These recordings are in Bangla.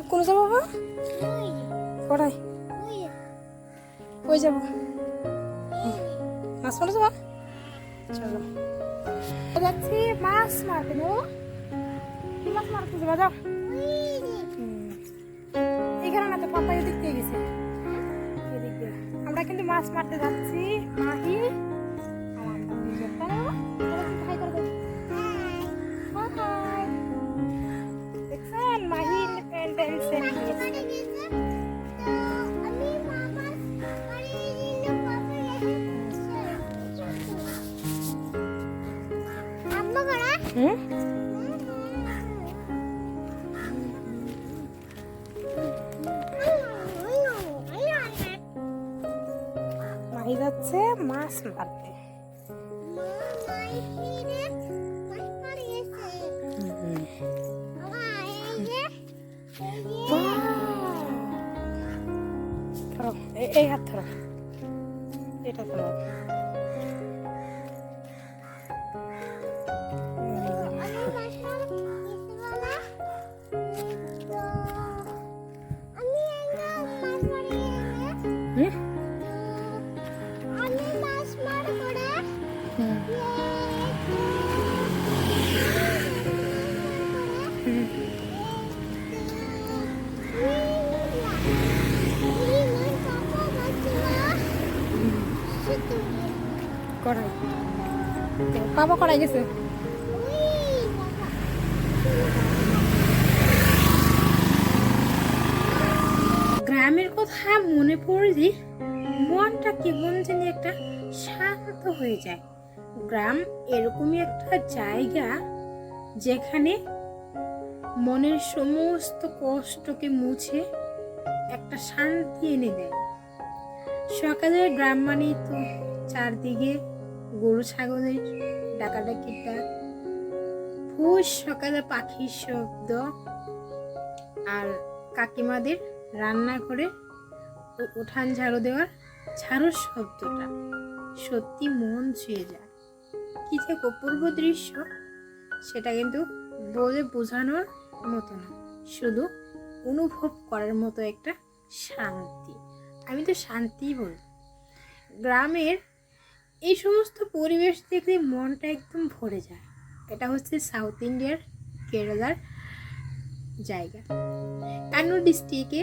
কোন যাবো বাবা? কোথায়? কই যাবো? মাছ মারতে যাবা? চলো যাচ্ছি মাছ মারতে। নেবো কি মাছ মারতে যাবা? যাও এখানে না তো, পাপা এদিক দিয়ে গেছে, এদিক দিয়ে। আমরা কিন্তু মাছ মারতে যাচ্ছি। মাহি দেখছেন মাহি ইন্ডিপেন্ডেন্স মাহি যাচ্ছে মাছ মারতে। এই হাত ধরো, এটা ধরো। কড়াই বাবা কড়াই গেছে। গ্রামের কথা মনে পড়লে মনটা কেমন জানি একটা শান্ত হয়ে যায়। গ্রাম এরকমই একটা জায়গা যেখানে মনের সমস্ত কষ্টকে মুছে একটা শান্তি এনে দেয়। সকালের গ্রাম মানেই তো চারদিকে গরু ছাগলের ডাকাডাকির ডাক, ভোর সকালে পাখির শব্দ, আর কাকিমাদের রান্না করে উঠান ঝাড়ু দেওয়ার ঝাড়ুর শব্দটা সত্যি মন ছুঁয়ে যায়। কি যে অপূর্ব দৃশ্য, সেটা কিন্তু বলে বোঝানোর মতো না, শুধু অনুভব করার মতো একটা শান্তি। আমি তো শান্তিই বলি। গ্রামের এই সমস্ত পরিবেশ দেখলে মনটা একদম ভরে যায়। এটা হচ্ছে সাউথ ইন্ডিয়ার কেরালার জায়গা। কান্নুর ডিস্ট্রিক্টে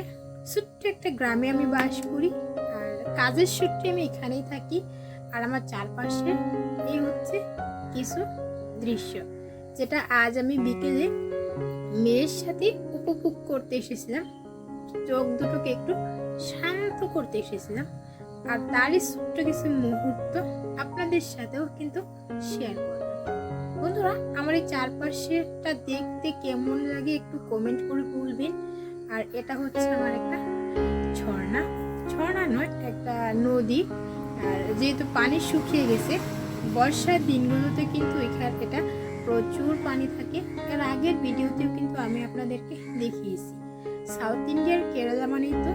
ছোট্ট একটা গ্রামে আমি বাস করি, আর কাজের সূত্রে আমি এখানেই থাকি। আর আমার চারপাশে এই হচ্ছে কিছু দৃশ্য, যেটা আজ আমি বিকেলে মেয়ের সাথে উপভোগ করতে এসেছিলাম। চোখ দুটোকে একটু শান্ত করতে এসেছিলাম, আর তারই ছোট্ট কিছু মুহূর্ত আপনাদের সাথেও কিন্তু শেয়ার করব। বন্ধুরা, আমার এই চারপাশেটা দেখতে কেমন লাগে একটু কমেন্ট করে বলবেন। আর এটা হচ্ছে আমার একটা ঝর্ণা, ঝর্ণা নয়, একটা নদী। আর যেহেতু পানি শুকিয়ে গেছে, বর্ষার দিনগুলোতে কিন্তু এখানে এটা প্রচুর পানি থাকে। এর আগের ভিডিওতেও কিন্তু আমি আপনাদেরকে দেখিয়েছি। সাউথ ইন্ডিয়ার কেরালা মানেই তো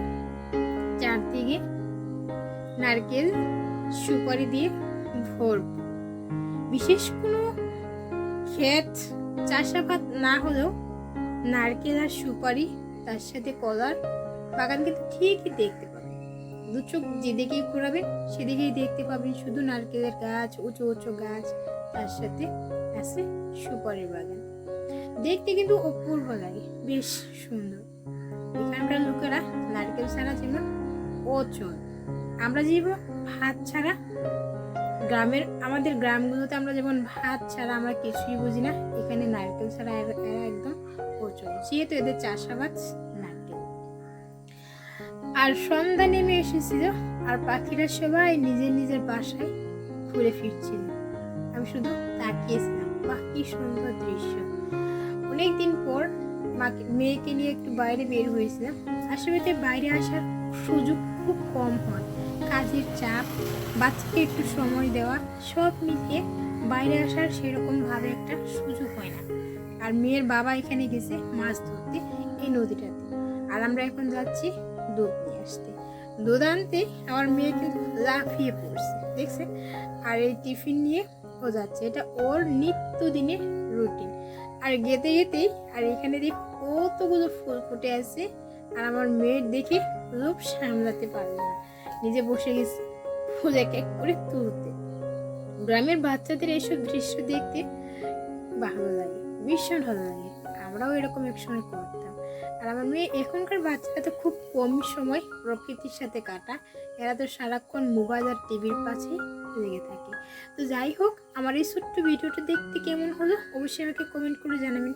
চারদিকে নারকেল সুপারি দিয়ে ভরপুর। বিশেষ কোনো ক্ষেত চাষাবাদ না হলেও নারকেল আর সুপারি, তার সাথে কলার বাগান কিন্তু ঠিকই দেখতে পাবেন। দু চোখ যেদিকেই ঘোরাবেন সেদিকেই দেখতে পাবেন শুধু নারকেলের গাছ, উঁচু উঁচু গাছ, তার সাথে আছে সুপারির বাগান। দেখতে কিন্তু অপূর্ব লাগে, বেশ সুন্দর। এখানকার লোকেরা নারকেল ছাড়া যেমন অচল, আমরা যেমন ভাত ছাড়া, আমাদের গ্রামগুলোতে আমরা যেমন ভাত ছাড়া আমরা কিছুই বুঝি না, এখানে নারকেল ছাড়া এরা একদম অচল, যেহেতু এদের চাষাবাদ নারকেল। আর সন্ধ্যা নেমে এসেছিল, আর পাখিরা সবাই নিজের নিজের বাসায় ঘুরে ফিরছিল। আমি শুধু তাকিয়েছিলাম, বাহ কি সুন্দর দৃশ্য। অনেকদিন পর মেয়েকে নিয়ে একটু বাইরে বের হয়েছিলাম। আসলে বাইরে আসার সুযোগ খুব কম হয়, কাজের চাপ, বাচ্চাকে একটু সময় দেওয়া, সব মিলিয়ে বাইরে আসার সেরকম ভাবে একটা সুযোগ হয় না। আর মেয়ের বাবা এখানে গেছে মাছ ধরতে এই নদীটাতে, আর আমরা এখন যাচ্ছি দুধ নিয়ে আসতে। দুধ আনতে আমার মেয়ে কিন্তু লাফিয়ে পড়ছে, দেখছে। আর এই টিফিন নিয়ে ও যাচ্ছে, এটা ওর নিত্যদিনের রুটিন। আর গেতে গেতেই আর এখানে দেখি কতগুলো ফুল ফুটে আছে। আর আমার মেয়ের দেখে লোভ সামলাতে পারলো না, নিজে বসে গেছে ফুল এক এক করে তুলতে। গ্রামের বাচ্চাদের এইসব দৃশ্য দেখতে ভালো লাগে, ভীষণ ভালো লাগে। আমরাও এরকম একসময় করতাম। আর আমার মেয়ে এখনকার বাচ্চারা তো খুব কম সময় প্রকৃতির সাথে কাটা, এরা তো সারাক্ষণ মোবাইল আর টিভির পাশে লেগে থাকে। তো যাই হোক, আমার এই ছোট্ট ভিডিওটা দেখতে কেমন হলো অবশ্যই আমাকে কমেন্ট করে জানাবেন।